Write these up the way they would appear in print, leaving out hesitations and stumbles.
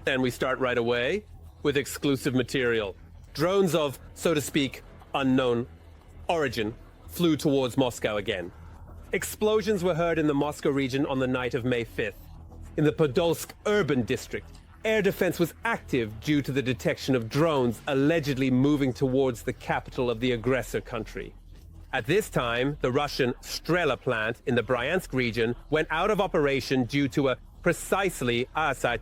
And we start right away with exclusive material. Drones of, so to speak, unknown origin flew towards Moscow again. Explosions were heard in the Moscow region on the night of May 5th. In the Podolsk urban district, air defense was active due to the detection of drones allegedly moving towards the capital of the aggressor country. At this time, the Russian Strela plant in the Bryansk region went out of operation due to a precisely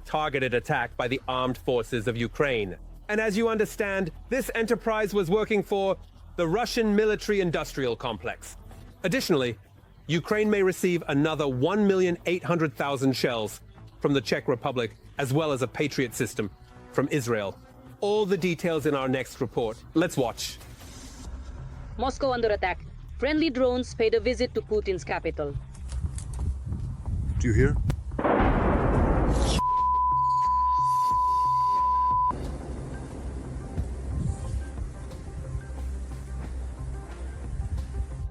targeted attack by the armed forces of Ukraine. And as you understand, this enterprise was working for the Russian military-industrial complex. Additionally, Ukraine may receive another 1,800,000 shells from the Czech Republic, as well as a Patriot system from Israel. All the details in our next report. Let's watch. Moscow under attack. Friendly drones paid a visit to Putin's capital. Do you hear?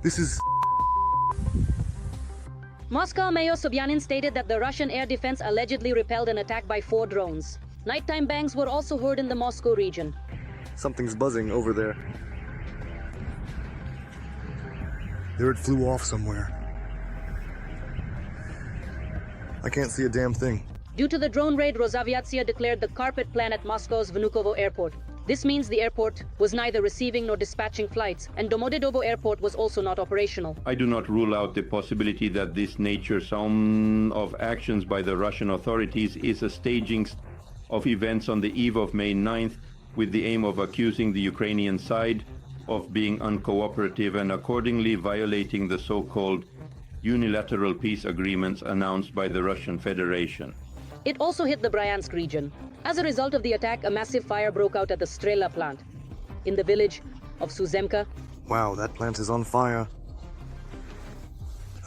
This is... Moscow Mayor Sobyanin stated that the Russian air defense allegedly repelled an attack by 4 drones. Nighttime bangs were also heard in the Moscow region. Something's buzzing over there. There it flew off somewhere. I can't see a damn thing. Due to the drone raid, Rosaviatsia declared the carpet plan at Moscow's Vnukovo airport. This means the airport was neither receiving nor dispatching flights, and Domodedovo airport was also not operational. I do not rule out the possibility that this nature of actions by the Russian authorities is a staging of events on the eve of May 9th with the aim of accusing the Ukrainian side of being uncooperative and accordingly violating the so-called unilateral peace agreements announced by the Russian Federation. It also hit the Bryansk region. As a result of the attack, a massive fire broke out at the Strela plant in the village of Suzemka. Wow, that plant is on fire.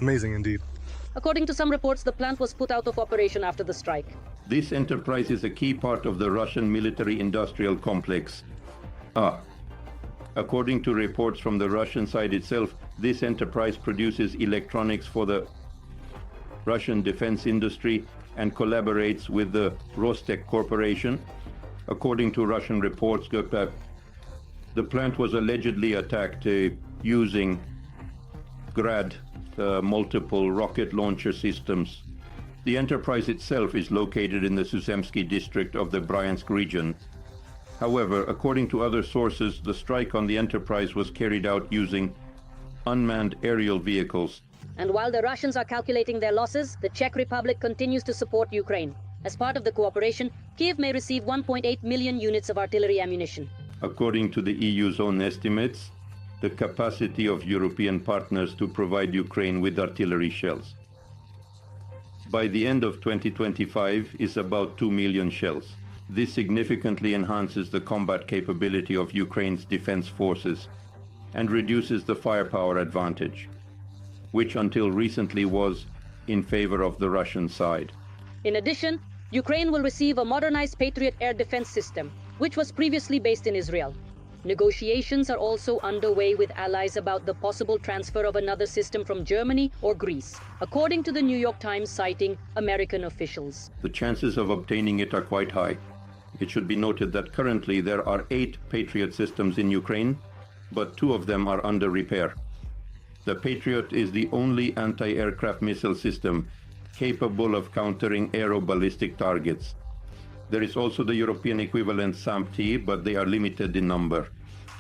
Amazing indeed. According to some reports, the plant was put out of operation after the strike. This enterprise is a key part of the Russian military-industrial complex. According to reports from the Russian side itself, this enterprise produces electronics for the Russian defense industry and collaborates with the Rostec Corporation. According to Russian reports, the plant was allegedly attacked using Grad, multiple rocket launcher systems. The enterprise itself is located in the Suzemsky district of the Bryansk region. However, according to other sources, the strike on the enterprise was carried out using unmanned aerial vehicles. And while the Russians are calculating their losses, the Czech Republic continues to support Ukraine. As part of the cooperation, Kiev may receive 1.8 million units of artillery ammunition. According to the EU's own estimates, the capacity of European partners to provide Ukraine with artillery shells by the end of 2025 is about 2 million shells. This significantly enhances the combat capability of Ukraine's defense forces and reduces the firepower advantage, which until recently was in favor of the Russian side. In addition, Ukraine will receive a modernized Patriot air defense system, which was previously based in Israel. Negotiations are also underway with allies about the possible transfer of another system from Germany or Greece, according to the New York Times citing American officials. The chances of obtaining it are quite high. It should be noted that currently there are 8 Patriot systems in Ukraine, but 2 of them are under repair. The Patriot is the only anti-aircraft missile system capable of countering aeroballistic targets. There is also the European equivalent SAMP-T, but they are limited in number.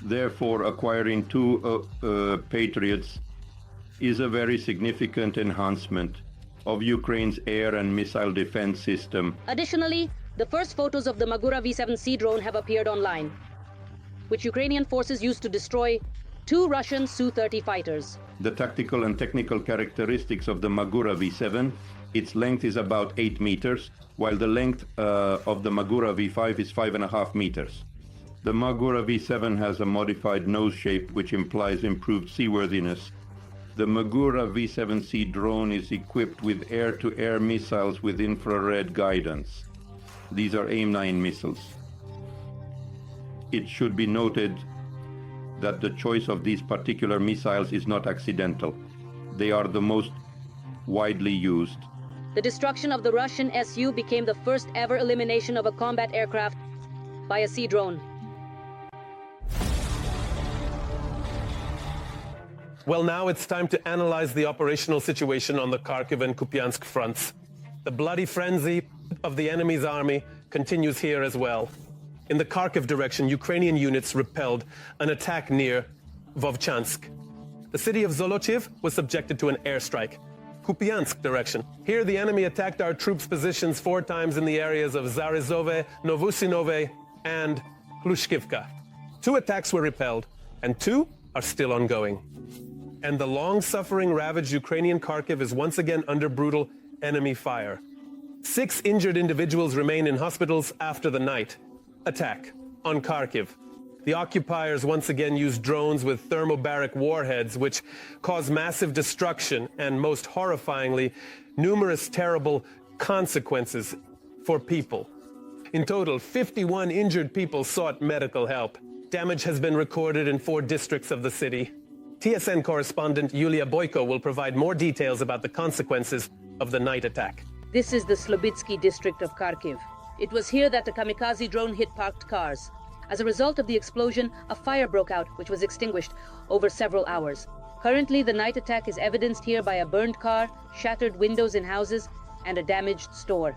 Therefore, acquiring 2 Patriots is a very significant enhancement of Ukraine's air and missile defense system. Additionally, the first photos of the Magura V-7C drone have appeared online, which Ukrainian forces used to destroy 2 Russian Su-30 fighters. The tactical and technical characteristics of the Magura V7, its length is about 8 meters, while the length of the Magura V5 is 5.5 meters. The Magura V7 has a modified nose shape which implies improved seaworthiness. The Magura V7C drone is equipped with air-to-air missiles with infrared guidance. These are AIM-9 missiles. It should be noted that the choice of these particular missiles is not accidental. They are the most widely used. The destruction of the Russian Su became the first ever elimination of a combat aircraft by a sea drone. Well, now it's time to analyze the operational situation on the Kharkiv and Kupiansk fronts. The bloody frenzy of the enemy's army continues here as well. In the Kharkiv direction, Ukrainian units repelled an attack near Vovchansk. The city of Zolochiv was subjected to an airstrike. Kupiansk direction. Here the enemy attacked our troops' positions 4 times in the areas of Zarizove, Novusinove, and Hlushkivka. 2 attacks were repelled, and 2 are still ongoing. And the long-suffering, ravaged Ukrainian Kharkiv is once again under brutal enemy fire. 6 injured individuals remain in hospitals after the night attack on Kharkiv. The occupiers once again used drones with thermobaric warheads, which cause massive destruction and, most horrifyingly, numerous terrible consequences for people. In total, 51 injured people sought medical help. Damage has been recorded in 4 districts of the city. TSN correspondent Yulia Boyko will provide more details about the consequences of the night attack. This is the Slobitsky district of Kharkiv. It was here that the kamikaze drone hit parked cars. As a result of the explosion, a fire broke out, which was extinguished over several hours. Currently, the night attack is evidenced here by a burned car, shattered windows in houses, and a damaged store.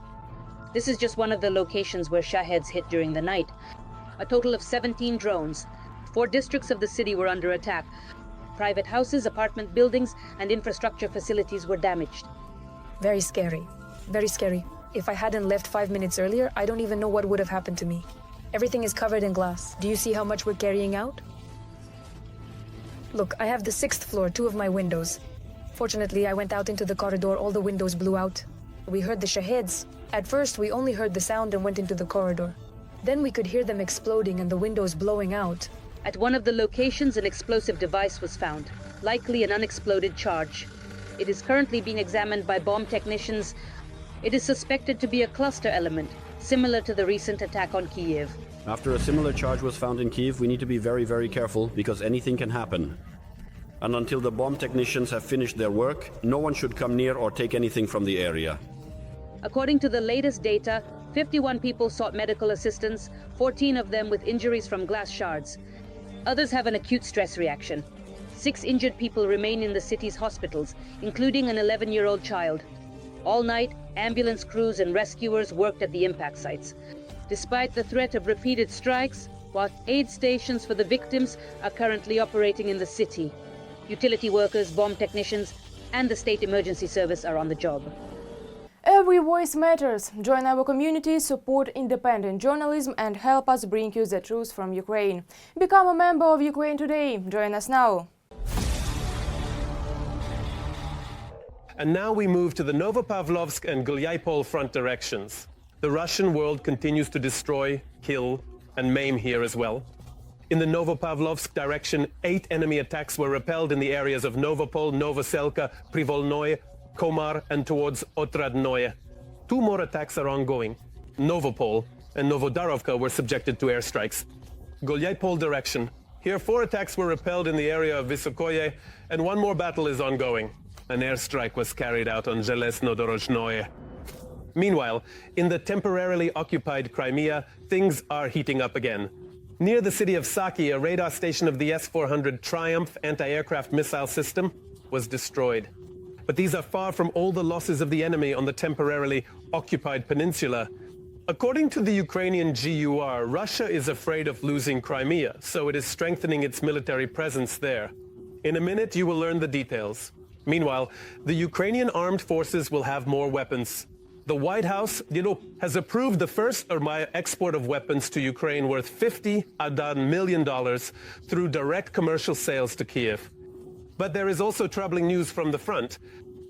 This is just one of the locations where Shaheds hit during the night. A total of 17 drones. 4 districts of the city were under attack. Private houses, apartment buildings, and infrastructure facilities were damaged. Very scary. Very scary. If I hadn't left 5 minutes earlier, I don't even know what would have happened to me. Everything is covered in glass. Do you see how much we're carrying out? Look, I have the 6th floor, 2 of my windows. Fortunately, I went out into the corridor, all the windows blew out. We heard the Shaheds. At first, we only heard the sound and went into the corridor. Then we could hear them exploding and the windows blowing out. At one of the locations, an explosive device was found, likely an unexploded charge. It is currently being examined by bomb technicians. It is suspected to be a cluster element, similar to the recent attack on Kiev. After a similar charge was found in Kiev, we need to be very, very careful because anything can happen. And until the bomb technicians have finished their work, no one should come near or take anything from the area. According to the latest data, 51 people sought medical assistance, 14 of them with injuries from glass shards. Others have an acute stress reaction. 6 injured people remain in the city's hospitals, including an 11-year-old child. All night, ambulance crews and rescuers worked at the impact sites. Despite the threat of repeated strikes, while aid stations for the victims are currently operating in the city, utility workers, bomb technicians, and the State Emergency Service are on the job. Every voice matters. Join our community, support independent journalism, and help us bring you the truth from Ukraine. Become a member of Ukraine today. Join us now. And now we move to the Novopavlovsk and Gulyapol front directions. The Russian world continues to destroy, kill, and maim here as well. In the Novopavlovsk direction, 8 enemy attacks were repelled in the areas of Novopol, Novoselka, Privolnoye, Komar, and towards Otradnoye. 2 more attacks are ongoing. Novopol and Novodarovka were subjected to airstrikes. Gulyapol direction. Here 4 attacks were repelled in the area of Vysokoye, and 1 more battle is ongoing. An airstrike was carried out on Zhelezno-Dorozhnoye. Meanwhile, in the temporarily occupied Crimea, things are heating up again. Near the city of Saki, a radar station of the S-400 Triumph anti-aircraft missile system was destroyed. But these are far from all the losses of the enemy on the temporarily occupied peninsula. According to the Ukrainian GUR, Russia is afraid of losing Crimea, so it is strengthening its military presence there. In a minute, you will learn the details. Meanwhile, the Ukrainian armed forces will have more weapons. The White House, has approved the first export of weapons to Ukraine worth $50 million through direct commercial sales to Kiev. But there is also troubling news from the front.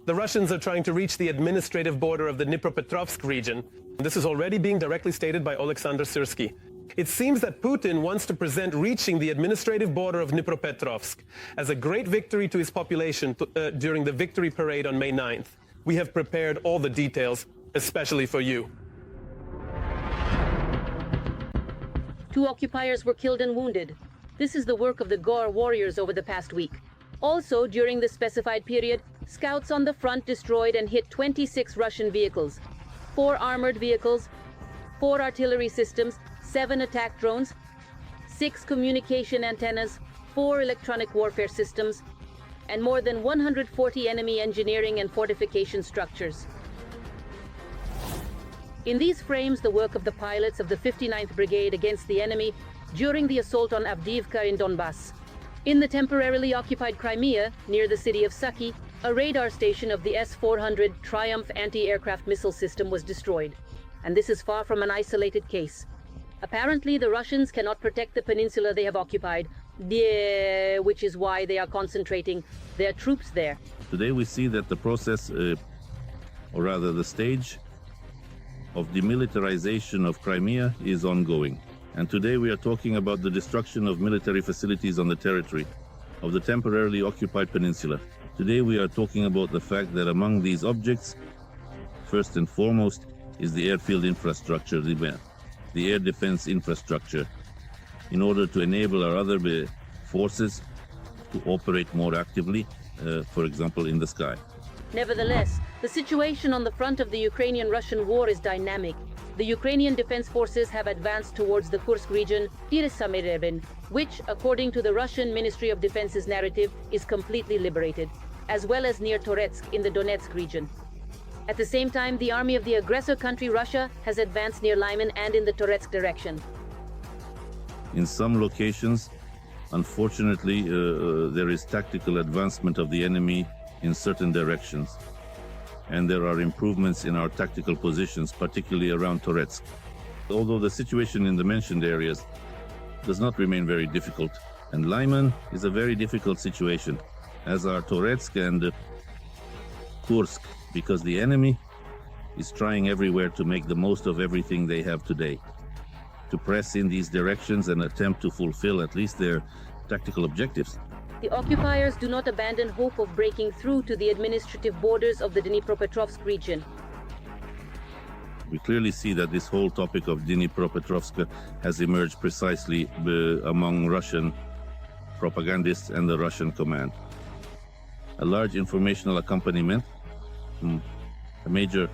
The Russians are trying to reach the administrative border of the Dnipropetrovsk region. This is already being directly stated by Alexander Syrsky. It seems that Putin wants to present reaching the administrative border of Dnipropetrovsk as a great victory to his population during the victory parade on May 9th. We have prepared all the details, especially for you. 2 occupiers were killed and wounded. This is the work of the GOR warriors over the past week. Also, during the specified period, Scouts on the front destroyed and hit 26 Russian vehicles, 4 armored vehicles, 4 artillery systems, 7 attack drones, 6 communication antennas, 4 electronic warfare systems, and more than 140 enemy engineering and fortification structures. In these frames, the work of the pilots of the 59th Brigade against the enemy during the assault on Avdiivka in Donbass. In the temporarily occupied Crimea, near the city of Suky, a radar station of the S-400 Triumph anti-aircraft missile system was destroyed. And this is far from an isolated case. Apparently, the Russians cannot protect the peninsula they have occupied, which is why they are concentrating their troops there. Today we see that the process, or rather the stage, of demilitarization of Crimea is ongoing. And today we are talking about the destruction of military facilities on the territory of the temporarily occupied peninsula. Today we are talking about the fact that among these objects, first and foremost, is the airfield infrastructure, the air defense infrastructure, in order to enable our other forces to operate more actively, for example, in the sky. Nevertheless, the situation on the front of the Ukrainian-Russian war is dynamic. The Ukrainian Defense Forces have advanced towards the Kursk region, which, according to the Russian Ministry of Defense's narrative, is completely liberated, as well as near Toretsk in the Donetsk region. At the same time, the army of the aggressor country Russia has advanced near Lyman and in the Toretsk direction. In some locations, unfortunately, there is tactical advancement of the enemy in certain directions. And there are improvements in our tactical positions, particularly around Toretsk. Although the situation in the mentioned areas does not remain very difficult, and Lyman is a very difficult situation, as are Toretsk and Kursk, because the enemy is trying everywhere to make the most of everything they have today, to press in these directions and attempt to fulfill at least their tactical objectives. The occupiers do not abandon hope of breaking through to the administrative borders of the Dnipropetrovsk region. We clearly see that this whole topic of Dnipropetrovsk has emerged precisely among Russian propagandists and the Russian command. A large informational accompaniment, a major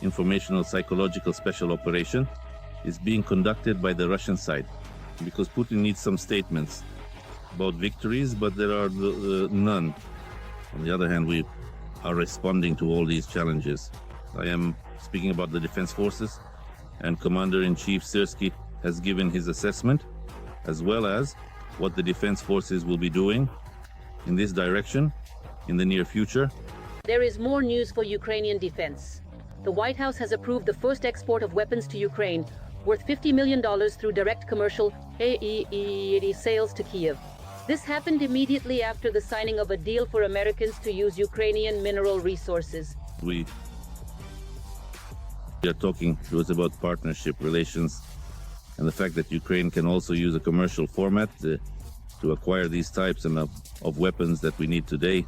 informational psychological special operation, is being conducted by the Russian side, because Putin needs some statements about victories, but there are none. On the other hand, we are responding to all these challenges. I am speaking about the defense forces, and Commander-in-Chief Syrsky has given his assessment, as well as what the defense forces will be doing in this direction in the near future. There is more news for Ukrainian defense. The White House has approved the first export of weapons to Ukraine, worth $50 million through direct commercial sales to Kyiv. This happened immediately after the signing of a deal for Americans to use Ukrainian mineral resources. We are talking to us about partnership relations and the fact that Ukraine can also use a commercial format to acquire these types of weapons that we need today.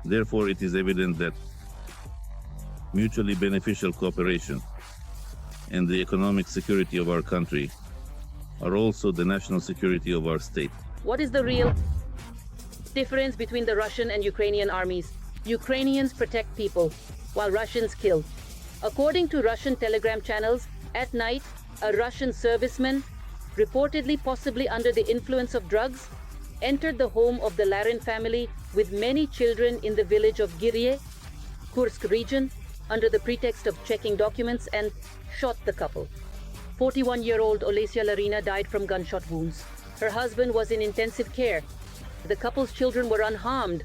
Therefore, it is evident that mutually beneficial cooperation and the economic security of our country are also the national security of our state. What is the real difference between the Russian and Ukrainian armies? Ukrainians protect people, while Russians kill. According to Russian telegram channels, at night, a Russian serviceman, reportedly possibly under the influence of drugs, entered the home of the Larin family with many children in the village of Girye, Kursk region, under the pretext of checking documents, and shot the couple. 41-year-old Olesya Larina died from gunshot wounds. Her husband was in intensive care. The couple's children were unharmed,